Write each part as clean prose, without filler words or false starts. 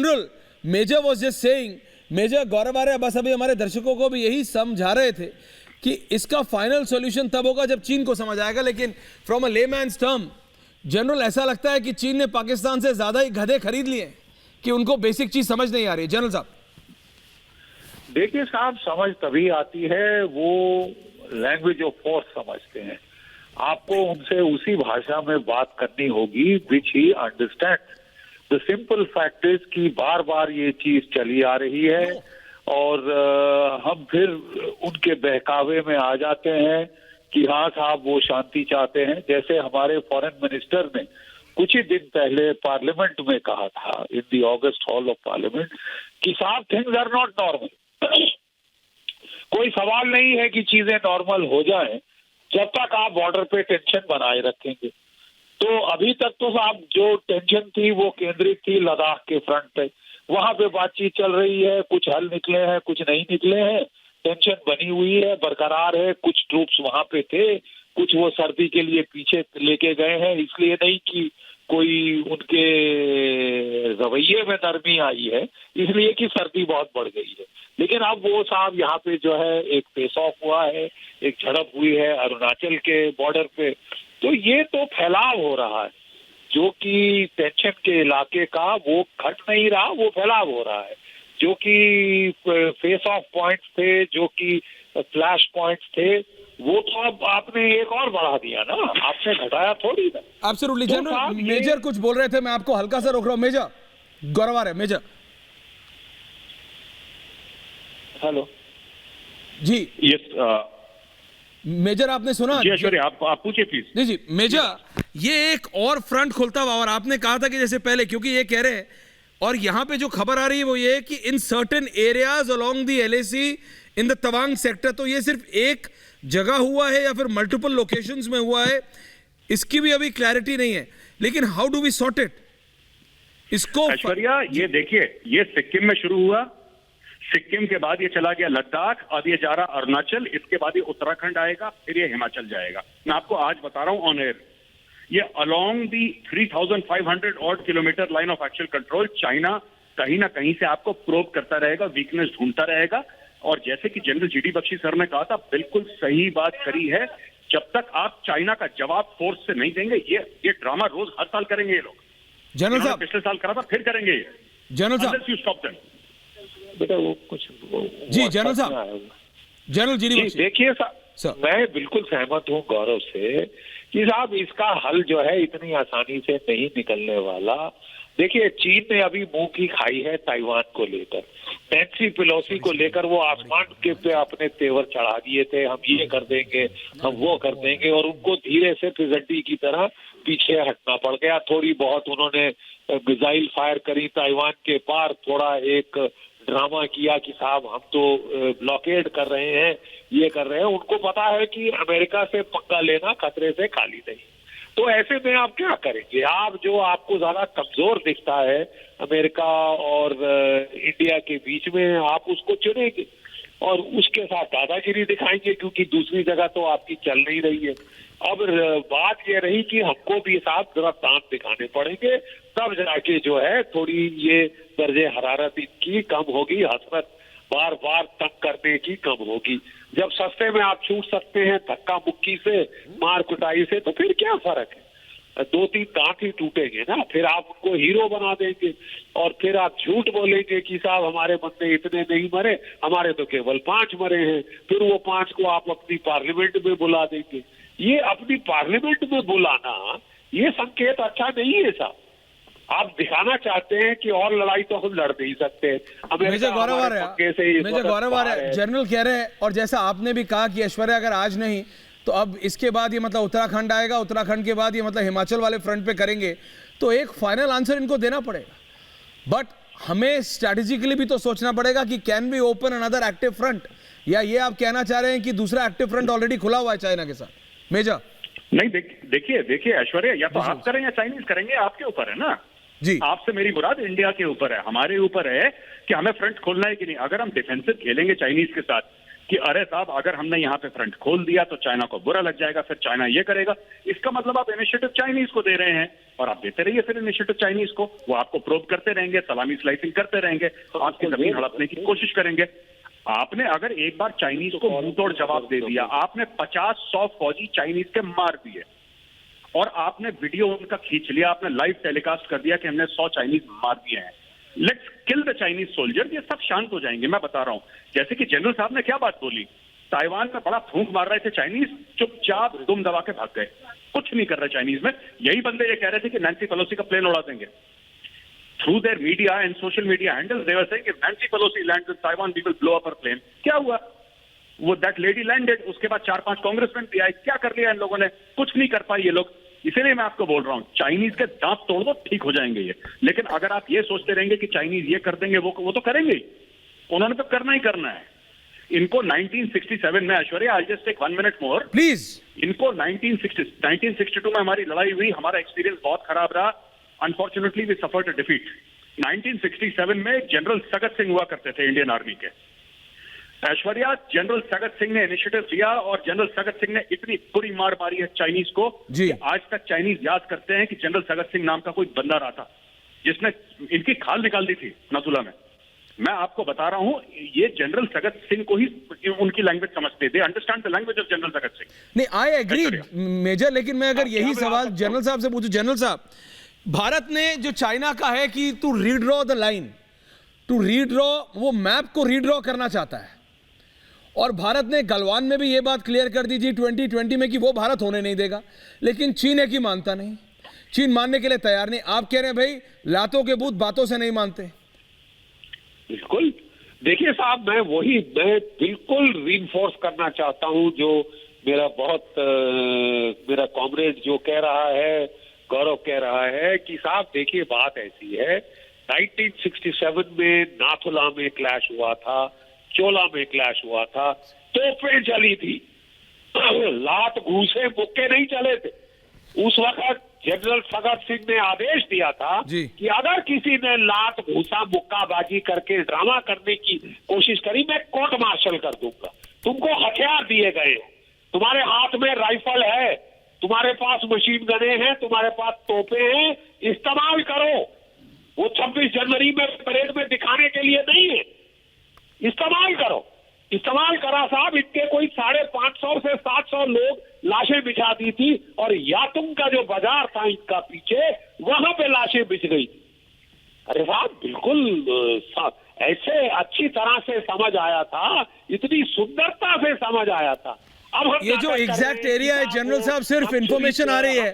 General, major was just saying, major Gaurav Arya बस अभी हमारे दर्शकों को भी यही समझा रहे थे कि इसका फाइनल सॉल्यूशन तब होगा जब चीन को समझ आएगा। लेकिन from a layman's term general, ऐसा लगता है कि चीन ने पाकिस्तान से ज्यादा ही गधे खरीद लिए कि उनको बेसिक चीज समझ नहीं आ रही है। जनरल साहब देखिए साहब, समझ तभी आती है वो लैंग्वेज ऑफ फोर्स समझते हैं। आपको उनसे उसी भाषा में बात करनी होगी which he understand. The simple fact is कि बार बार ये चीज चली आ रही है और हम फिर उनके बहकावे में आ जाते हैं कि हाँ साहब वो शांति चाहते हैं। जैसे हमारे फॉरेन मिनिस्टर ने कुछ ही दिन पहले पार्लियामेंट में कहा था, in the August hall of parliament, कि साहब थिंग्स आर नॉट नॉर्मल। कोई सवाल नहीं है कि चीजें नॉर्मल हो जाएं जब तक आप बॉर्डर पे टेंशन बनाए रखेंगे। तो अभी तक तो साहब जो टेंशन थी वो केंद्रित थी लद्दाख के फ्रंट पे, वहां पे बातचीत चल रही है, कुछ हल निकले हैं कुछ नहीं निकले हैं, टेंशन बनी हुई है, बरकरार है। कुछ ट्रूप्स वहां पे थे, कुछ वो सर्दी के लिए पीछे लेके गए हैं, इसलिए नहीं कि कोई उनके रवैये में नरमी आई है, इसलिए कि सर्दी बहुत बढ़ गई है। लेकिन अब वो साहब यहाँ पे जो है एक फेस ऑफ हुआ है, एक झड़प हुई है अरुणाचल के बॉर्डर पे, तो ये तो फैलाव हो रहा है। जो कि टेंशन के इलाके का वो घट नहीं रहा, वो फैलाव हो रहा है। जो कि फेस ऑफ पॉइंट्स थे, जो कि फ्लैश पॉइंट्स थे, वो तो अब आपने एक और बढ़ा दिया ना, आपने घटाया थोड़ी ना। एब्सोल्युटली जनरल, मेजर कुछ बोल रहे थे, मैं आपको हल्का सा रोक रहा हूं। मेजर गौरव आर्य, मेजर। हेलो जी यस मेजर, आपने सुना? जी ऐश्वर्या, आप पूछिए प्लीज। जी जी मेजर, ये एक और फ्रंट खुलता हुआ, और आपने कहा था कि जैसे पहले, क्योंकि ये कह रहे हैं, और यहां पे जो खबर आ रही है वो ये है कि in certain areas along the LAC in the Tawang sector, तो ये सिर्फ एक जगह हुआ है या फिर मल्टीपल लोकेशंस में हुआ है, इसकी भी अभी क्लैरिटी नहीं है। लेकिन how do we sort it इसको? ऐश्वर्या, ये देखिए, ये सिक्किम में शुरू हुआ, सिक्किम के बाद ये चला गया लद्दाख, अब ये जा रहा अरुणाचल, इसके बाद ये उत्तराखंड आएगा, फिर ये हिमाचल जाएगा। मैं आपको आज बता रहा हूं ऑन एयर, ये along the 3500 odd kilometre line of actual control China कहीं ना कहीं से आपको प्रोब करता रहेगा, वीकनेस ढूंढता रहेगा। और जैसे कि जनरल GD बख्शी सर ने कहा था, बिल्कुल सही बात करी है, जब तक आप चाइना का जवाब फोर्स से नहीं देंगे, ये ड्रामा रोज हर साल करेंगे ये लोग। जनरल साहब, पिछले साल करा था, फिर करेंगे ये। जनरल साहब, यू स्टॉप देम बेटा वो कुछ जी जनरल साहब, जनरल GD बख्शी। देखिए साहब, मैं बिल्कुल सहमत हूँ गौरव से कि साहब इसका हल जो है इतनी आसानी से नहीं निकलने वाला। देखिए चीन ने अभी मुंह की खाई है ताइवान को लेकर, नैन्सी पेलोसी को लेकर वो आसमान के पे अपने तेवर चढ़ा दिए थे, हम ये कर देंगे, हम वो कर देंगे, और उनको धीरे से फिजड्डी की तरह पीछे हटना पड़ गया। थोड़ी बहुत उन्होंने मिसाइल फायर करी ताइवान के पार, थोड़ा एक ड्रामा किया कि साहब हम तो ब्लॉकेड कर रहे हैं, ये कर रहे हैं। उनको पता है कि अमेरिका से पंगा लेना खतरे से खाली नहीं। तो ऐसे में आप क्या करेंगे? आप जो आपको ज्यादा कमजोर दिखता है अमेरिका और इंडिया के बीच में, आप उसको चुनेंगे और उसके साथ दादागिरी दिखाएंगे, क्योंकि दूसरी जगह तो आपकी चल नहीं रही है। अब बात ये रही कि हमको भी साथ जरा दांत दिखाने पड़ेंगे, तब जाके जो है थोड़ी ये दर्जे हरारत इनकी कम होगी, हसरत बार बार तंग करने की कम होगी। जब सस्ते में आप छूट सकते हैं धक्का मुक्की से, मार कुटाई से, तो फिर क्या फर्क है? 2-3 दांत ही टूटेंगे ना, फिर आप उनको हीरो बना देंगे और फिर आप झूठ बोलेंगे कि साहब हमारे बंदे इतने नहीं मरे, हमारे तो केवल 5 मरे हैं। फिर वो 5 को आप अपनी पार्लियामेंट में बुला देंगे। ये अपनी पार्लियामेंट में बुलाना ये संकेत अच्छा नहीं है साहब। आप दिखाना चाहते हैं कि और लड़ाई तो हम लड़ नहीं सकते। मेजर गौरव आर्य, जनरल कह रहे हैं, और जैसा आपने भी कहा कि ऐश्वर्या अगर आज नहीं तो अब इसके बाद ये मतलब उत्तराखंड आएगा, उत्तराखंड के बाद ये मतलब हिमाचल वाले फ्रंट पे करेंगे, तो एक फाइनल आंसर इनको देना पड़ेगा। बट हमें स्ट्रैटेजिकली भी तो सोचना पड़ेगा कि can we open another active front, या ये आप कहना चाह रहे हैं कि दूसरा एक्टिव फ्रंट ऑलरेडी खुला हुआ है चाइना के साथ? मेजर नहीं, देखिए ऐश्वर्या, या तो आप करें या चाइनीज करेंगे, आपके ऊपर है ना जी। आपसे मेरी मुराद इंडिया के ऊपर है, हमारे ऊपर है कि हमें फ्रंट खोलना है कि नहीं। अगर हम डिफेंसिव खेलेंगे चाइनीज के साथ, कि अरे साहब अगर हमने यहाँ पे फ्रंट खोल दिया तो चाइना को बुरा लग जाएगा, फिर चाइना ये करेगा। इसका मतलब आप इनिशिएटिव चाइनीज को दे रहे हैं और आप देते रहिए फिर इनिशिएटिव चाइनीज को, वो आपको प्रोब करते रहेंगे, सलामी स्लाइसिंग करते रहेंगे, आपकी जमीन हड़पने की कोशिश करेंगे। आपने अगर एक बार चाइनीज को मुंह तोड़ जवाब दे दिया, आपने 50-100 फौजी चाइनीज के मार दिए और आपने वीडियो उनका खींच लिया, आपने लाइव टेलीकास्ट कर दिया कि हमने 100 चाइनीज मार दिए हैं, let's kill the Chinese soldier, ये सब शांत हो जाएंगे। मैं बता रहा हूं, जैसे कि जनरल साहब ने क्या बात बोली, ताइवान में बड़ा फूंक मार रहे थे चाइनीज, चुपचाप दुम दबा के भाग गए, कुछ नहीं कर रहे चाइनीज में। यही बंदे ये कह रहे थे कि नैन्सी पेलोसी का प्लेन उड़ा देंगे। Through their media and social media handles they were saying कि Nancy Pelosi lands in Taiwan, we will blow up her plane. क्या हुआ? वो दैट लेडी लैंडेड, उसके बाद 4-5 कांग्रेसमैन भी आए। क्या कर लिया इन लोगों ने? कुछ नहीं कर पाए ये लोग। इसीलिए मैं आपको बोल रहा हूं, चाइनीज के दांत तोड़ दो, ठीक हो जाएंगे ये। लेकिन अगर आप ये सोचते रहेंगे कि चाइनीज ये कर देंगे, वो तो करेंगे ही, उन्होंने तो करना ही करना है। इनको 1967 में, Aishwarya I just take 1 minute more please, इनको 1962 में हमारी लड़ाई हुई, हमारा एक्सपीरियंस बहुत खराब रहा, unfortunately we suffered a defeat. 1967 में जनरल सगत सिंह हुआ करते थे इंडियन आर्मी के। ऐश्वर्या, जनरल सगत सिंह ने इनिशिएटिव लिया और जनरल सगत सिंह ने इतनी बुरी मार मारी है चाइनीज को कि आज तक चाइनीज याद करते हैं कि जनरल सगत सिंह नाम का कोई बंदा रहा था जिसने इनकी खाल निकाल दी थी नथुला में। मैं आपको बता रहा हूं, ये जनरल सगत सिंह को ही उनकी लैंग्वेज समझते, they understand the language of general Sagat Singh. नहीं, आई एग्री मेजर, लेकिन मैं अगर यही सवाल जनरल साहब से पूछूं, जनरल साहब, भारत ने जो चाइना का है कि to redraw the line, to redraw, वो मैप को रीड्रॉ करना चाहता है, और भारत ने गलवान में भी ये बात क्लियर कर दी G20 में कि वो भारत होने नहीं देगा, लेकिन चीन है कि मानता नहीं, चीन मानने के लिए तैयार नहीं। आप कह रहे हैं भाई लातों के भूत बातों से नहीं मानते। बिल्कुल, देखिए साहब, मैं बिल्कुल रीइंफोर्स करना चाहता हूं जो मेरा कॉमरेड जो कह रहा है, गौरव कह रहा है कि साहब देखिए बात ऐसी है, 1967 में नाथुला में क्लैश हुआ था, चोला में क्लैश हुआ था, तोपें चली थी, लात घूसे मुक्के नहीं चले थे। उस वक्त जनरल सगत सिंह ने आदेश दिया था कि अगर किसी ने लात घूसा मुक्काबाजी करके ड्रामा करने की कोशिश करी, मैं कोर्ट मार्शल कर दूंगा। तुमको हथियार दिए गए, तुम्हारे हाथ में राइफल है, तुम्हारे पास मशीन गने हैं, तुम्हारे पास तोपे हैं, इस्तेमाल करो। वो 26 जनवरी में परेड में दिखाने के लिए नहीं है, इस्तेमाल करो। इस्तेमाल करा साहब, इनके कोई 550 से 700 लोग लाशें बिछा दी थी, और यातुम का जो बाजार था इनका पीछे, वहां पे लाशें बिछ गई थी। अरे साहब बिल्कुल ऐसे अच्छी तरह से समझ आया था, इतनी सुंदरता से समझ आया था। अब ये जो एग्जैक्ट एरिया है जनरल साहब, सिर्फ इंफॉर्मेशन आ रही है,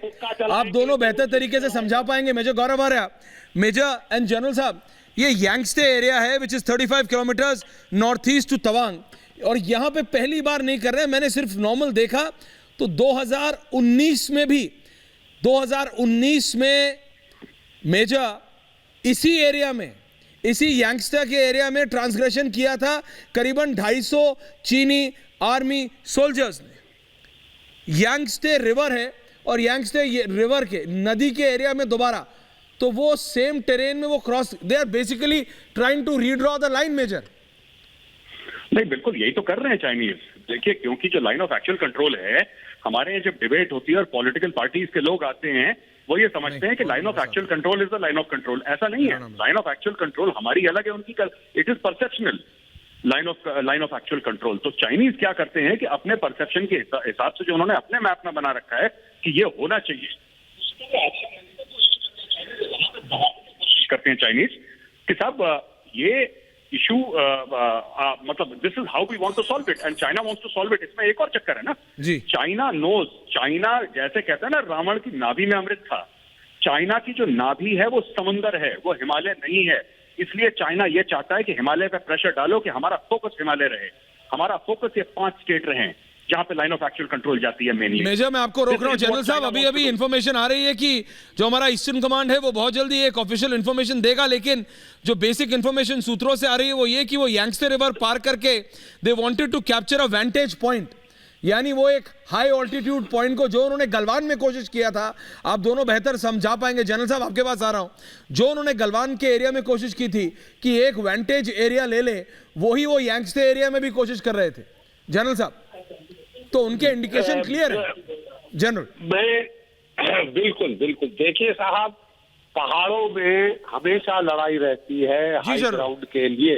आप दोनों बेहतर तरीके से समझा पाएंगे। Major Gaurav Arya, major and general साहब, ये यांगस्टे एरिया है which is 35 kilometres north east to Tawang, और यहां पे पहली बार नहीं कर रहे हैं, मैंने सिर्फ नॉर्मल देखा तो 2019 में भी, 2019 में मेजर इसी एरिया में, इसी यांगस्टर के एरिया में ट्रांसग्रेशन किया था करीबन 250 चीनी आर्मी सोल्जर्स ने। यांगस्टे रिवर है, और यांगस्टे रिवर के नदी के एरिया में दोबारा, तो वो सेम टेरेन में वो cross, they are basically trying to redraw the line major. नहीं, बिल्कुल यही तो कर रहे हैं चाइनीज। देखिए, क्योंकि जो लाइन ऑफ एक्चुअल कंट्रोल है, हमारे यहाँ जब डिबेट होती है और पॉलिटिकल पार्टीज के लोग आते हैं, वो ये समझते हैं कि line of actual control is the line of control. ऐसा नहीं है, लाइन ऑफ एक्चुअल कंट्रोल हमारी अलग है, उनकी it is perceptual line of actual control. तो चाइनीज क्या करते हैं कि अपने परसेप्शन के हिसाब से जो उन्होंने अपने मैप में बना रखा है कि ये होना चाहिए, करते हैं चाइनीज कि साहब ये इशू मतलब this is how we want to solve it and China wants to solve it. इसमें एक और चक्कर है ना जी, चाइना नोज, चाइना जैसे कहते हैं ना रावण की नाभि में अमृत था, चाइना की जो नाभि है वो समंदर है, वो हिमालय नहीं है। इसलिए चाइना ये चाहता है कि हिमालय पे प्रेशर डालो कि हमारा फोकस हिमालय रहे, हमारा फोकस ये 5 स्टेट रहे जहां पे लाइन ऑफ एक्चुअल कंट्रोल जाती है मेनली। मेजर, मैं आपको रोक रहा हूं जनरल साहब, अभी इंफॉर्मेशन आ रही है कि जो हमारा ईस्टर्न कमांड है वो बहुत जल्दी एक ऑफिशियल इंफॉर्मेशन देगा, लेकिन जो बेसिक इंफॉर्मेशन सूत्रों से आ रही है वो ये कि वो यांगस्टे रिवर पार करके they wanted to capture a vantage point, यानी वो एक हाई ऑल्टीट्यूड पॉइंट को, जो उन्होंने गलवान में कोशिश किया था, आप दोनों बेहतर समझा पाएंगे। जनरल साहब आपके पास आ रहा हूं, जो उन्होंने गलवान के एरिया में कोशिश की थी कि एक वेंटेज एरिया ले ले, वही वो यांगस्टे एरिया में भी कोशिश कर रहे थे। जनरल साहब, तो उनके इंडिकेशन क्लियर है जनरल। मैं बिल्कुल बिल्कुल, देखिए साहब, पहाड़ों में हमेशा लड़ाई रहती है हाई ग्राउंड के लिए।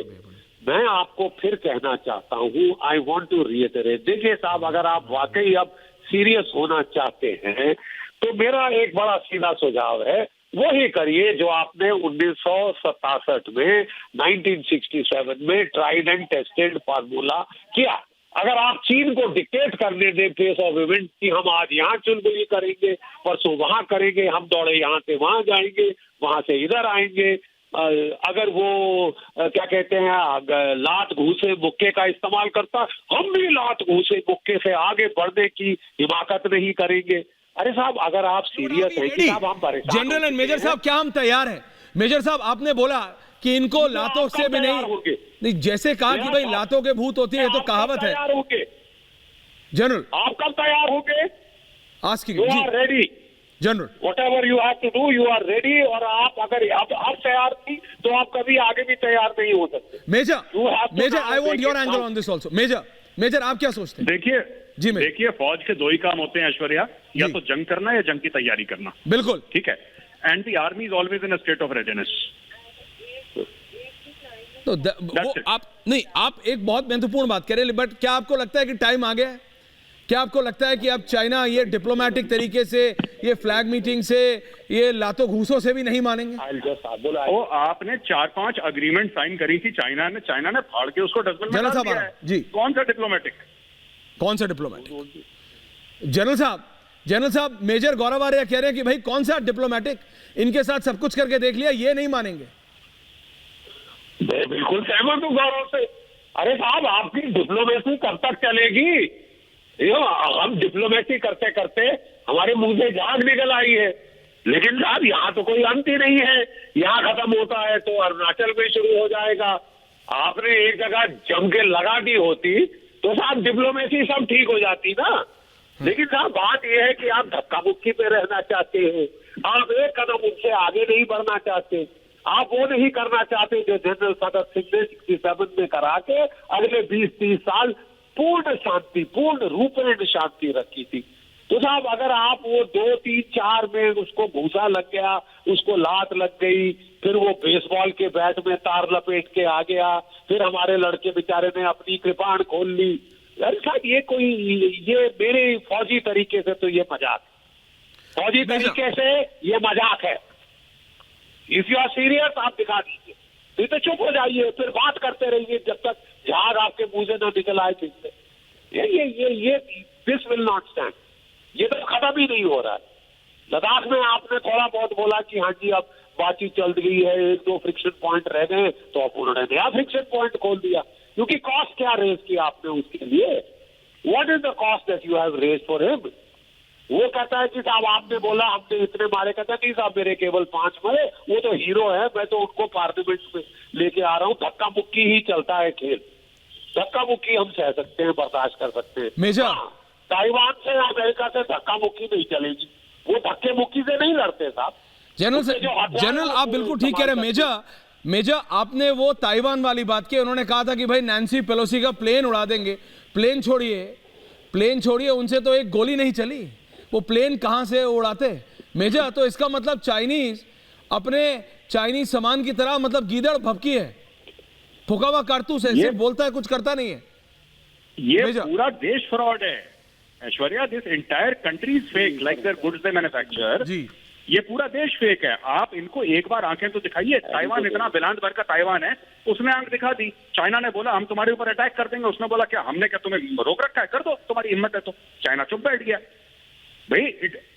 मैं आपको फिर कहना चाहता हूं, आई वांट टू रिएटरेट, देखिए साहब, अगर आप वाकई अब सीरियस होना चाहते हैं तो मेरा एक बड़ा सीधा सुझाव है, वही करिए जो आपने 1967 में 1967 में ट्राइड एंड टेस्टेड फार्मूला किया। अगर आप चीन को डिक्टेट करने दें फेस ऑफ इवेंट कि हम आज यहाँ चुलबुली करेंगे, परसों वहां करेंगे, हम दौड़े यहाँ से वहां जाएंगे, वहां से इधर आएंगे, अगर वो क्या कहते हैं लात घूसे मुक्के का इस्तेमाल करता, हम भी लात घूसे मुक्के से आगे बढ़ने की हिमाकत नहीं करेंगे। अरे साहब, अगर आप सीरियस हैं कि साहब हम परेशान, जनरल एंड मेजर साहब, क्या हम तैयार हैं? मेजर साहब, आपने बोला कि इनको लातों से भी नहीं, जैसे कहा कि भाई लातों के भूत होती है, तो कहावत है। जनरल, आप कब तैयार होंगे? Asking, you are ready general, whatever you have to do, you are ready। और आप अगर अब तैयार थी तो आप कभी आगे भी तैयार नहीं हो सकते। Major, I want your angle on this also. Major, आप क्या सोचते हैं? देखिए फौज के दो ही काम होते हैं ऐश्वर्या, या तो जंग करना या जंग की तैयारी करना। बिल्कुल ठीक है, and the army is always in a state of readiness. तो आप एक बहुत महत्वपूर्ण बात कह रहे हैं, बट क्या आपको लगता है कि टाइम आ गया है? क्या आपको लगता है कि अब चाइना ये डिप्लोमेटिक तरीके से, ये फ्लैग मीटिंग से, ये लातों घूसों से भी नहीं मानेंगे? वो आपने 4-5 अग्रीमेंट साइन करी थी चाइना ने फाड़ के उसको डस्टबिन में डाल दिया है। जी, कौन सा डिप्लोमेटिक? जनरल साहब, मेजर गौरव आर्य कह रहे हैं कि भाई कौन सा डिप्लोमेटिक, इनके साथ सब कुछ करके देख लिया, ये नहीं मानेंगे। मैं बिल्कुल सहमत हूँ गौरव से। अरे साहब, आपकी डिप्लोमेसी कब तक चलेगी? हम डिप्लोमेसी करते करते हमारे मुंह से झाग निकल आई है, लेकिन साहब यहाँ तो कोई अंत ही नहीं है। यहाँ खत्म होता है तो अरुणाचल में शुरू हो जाएगा। आपने एक जगह जम के लगा दी होती तो साहब डिप्लोमेसी सब ठीक हो जाती ना। लेकिन साहब बात यह है कि आप धक्का मुक्की पे रहना चाहते हो, आप एक कदम उनसे आगे नहीं बढ़ना चाहते, आप वो नहीं करना चाहते जो जनरल सदत सिंह ने 67 में करा के अगले 20-30 साल पूर्ण शांति, पूर्ण रूपेण शांति रखी थी। तो साहब अगर आप वो 2-3-4 में उसको भूसा लग गया, उसको लात लग गई, फिर वो बेसबॉल के बैट में तार लपेट के आ गया, फिर हमारे लड़के बेचारे ने अपनी कृपाण खोल ली। अरे साहब ये मेरे फौजी तरीके से तो ये मजाक, फौजी तरीके से ये मजाक है। इफ यू आर सीरियस आप दिखा दीजिए, नहीं तो चुप हो जाइए, फिर बात करते रहिए जब तक झाग आपके मुंह से ना निकल आए। फिर से ये दिस विल नॉट स्टैंड। ये तो खत्म ही नहीं हो रहा है। लद्दाख में आपने थोड़ा बहुत बोला कि हाँ जी अब बातचीत चल गई है, 1-2 फ्रिक्शन पॉइंट रह गए, तो अब उन्होंने नया फ्रिक्शन पॉइंट खोल दिया। क्योंकि कॉस्ट क्या रेज किया आपने उसके लिए? What is the cost that you have raise for him? वो कहता है कि साहब आपने बोला हमने इतने मारे, कहता नहीं साहब मेरे केवल 5 मरे, वो तो हीरो है, मैं तो उनको पार्लियामेंट में लेके आ रहा हूँ। धक्का मुक्की ही चलता है खेल, धक्का मुक्की हम सह सकते हैं, बर्दाश्त कर सकते हैं। मेजर, ताइवान से अमेरिका से धक्का मुक्की नहीं चलेगी, वो धक्के मुक्की से नहीं लड़ते साहब। जनरल आप बिल्कुल ठीक कह रहे हैं। मेजर आपने वो ताइवान वाली बात की, उन्होंने कहा था कि भाई नैन्सी पेलोसी का प्लेन उड़ा देंगे। प्लेन छोड़िए, उनसे तो एक गोली नहीं चली, वो प्लेन कहां से उड़ाते मेजर? तो इसका मतलब चाइनीज अपने चाइनीज सामान की तरह मतलब गीदड़ भपकी है, फुका हुआ कारतूस है, सिर्फ बोलता है कुछ करता नहीं है। ये पूरा देश फ्रॉड है Aishwarya. This entire country is fake, like their goods they manufacture. जी, ये पूरा देश फेक है। आप इनको एक बार आंखें तो दिखाइए। ताइवान इतना बिलांत भर का ताइवान है, उसने आंख दिखा दी। चाइना ने बोला हम तुम्हारे ऊपर अटैक कर देंगे, उसने बोला क्या हमने क्या तुम्हें रोक रखा है, कर दो, तुम्हारी हिम्मत है तो। चाइना चुप बैठ गया। भाई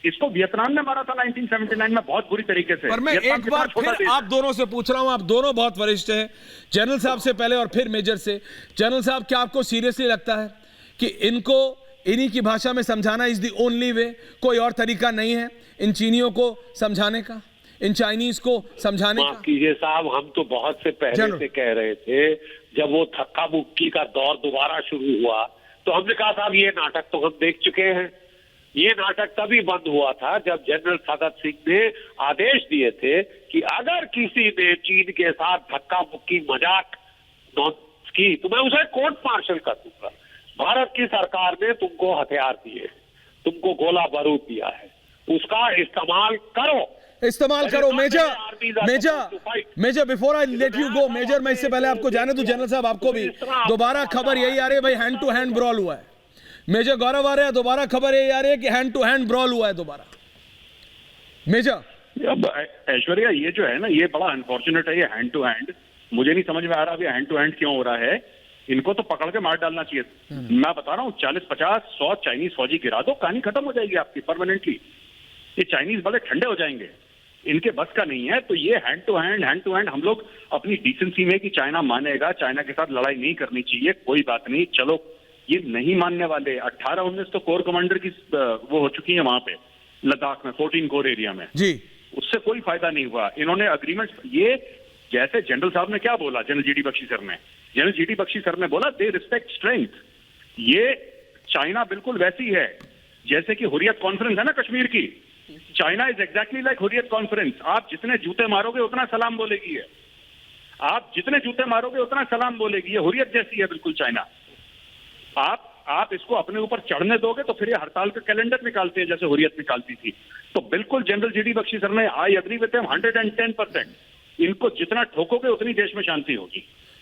इसको वियतनाम ने मारा था 1979 में बहुत बुरी तरीके से। पर मैं एक बार फिर आप दोनों से पूछ रहा हूं, आप दोनों बहुत वरिष्ठ हैं, जनरल साहब से पहले और फिर मेजर से। जनरल साहब, क्या आपको सीरियसली लगता है कि इनको इन्हीं की भाषा में समझाना इज द ओनली वे, कोई और तरीका नहीं है इन चीनियों को समझाने का, इन चाइनीज को समझाने का? कीजिए साहब, हम तो बहुत से पहले से कह रहे थे, जब वो धक्का मुक्की का दौर दोबारा शुरू हुआ तो हमने कहा साहब ये नाटक तो हम देख चुके हैं। ये नाटक तभी बंद हुआ था जब जनरल सदत सिंह ने आदेश दिए थे कि अगर किसी ने चीन के साथ धक्का मुक्की मजाक की तो मैं उसे कोर्ट मार्शल कर दूंगा। भारत की सरकार ने तुमको हथियार दिए, तुमको गोला बारूद दिया है, उसका इस्तेमाल करो। Major before I let you go, major मैं इससे पहले आपको जाने दूं, जनरल साहब आपको भी दोबारा खबर यही आ रही है भाई हैंड टू हैंड ब्रॉल हुआ है। मेजर गौरव आ रहे हैं, दोबारा खबर यही आ रही है कि हैंड टू हैंड ब्रॉल हुआ है दोबारा। मेजर अब ऐश्वर्या ये जो है ना, ये बड़ा अनफॉर्चुनेट है, ये हैंड टू हैंड मुझे नहीं समझ में आ रहा अभी हैंड टू हैंड क्यों हो रहा है। इनको तो पकड़ के मार डालना चाहिए। मैं बता रहा हूँ 40-50-100 चाइनीज फौजी गिरा दो, कहानी खत्म हो जाएगी आपकी परमानेंटली। ये चाइनीज बड़े ठंडे हो जाएंगे, इनके बस का नहीं है। तो ये हैंड टू हैंड हम लोग अपनी डिसेंसी में कि चाइना मानेगा, चाइना के साथ लड़ाई नहीं करनी चाहिए, कोई बात नहीं, चलो ये नहीं मानने वाले। 18-19 तो कोर कमांडर की वो हो चुकी है वहां पे लद्दाख में, 14 कोर एरिया में जी, उससे कोई फायदा नहीं हुआ। इन्होंने अग्रीमेंट, ये जैसे जनरल साहब ने क्या बोला, जनरल जीडी बख्शी सर ने, जनरल जीडी बख्शी सर ने बोला दे रिस्पेक्ट स्ट्रेंथ। ये चाइना बिल्कुल वैसी है जैसे कि हुर्रियत कॉन्फ्रेंस है ना कश्मीर की, China is exactly like Hurriyat conference. आप जितने जूते मारोगे उतना सलाम बोलेगी है, आप जितने जूते मारोगे उतना सलाम बोलेगी। ये हुर्रियत जैसी है बिल्कुल चाइना। आप इसको अपने ऊपर चढ़ने दोगे तो फिर ये हड़ताल का कैलेंडर निकालते हैं जैसे हुर्रियत निकालती थी। तो बिल्कुल जनरल जीडी बख्शी सर ने, आई एग्री विद हिम 110%, इनको जितना ठोकोगे उतनी देश में शांति होगी।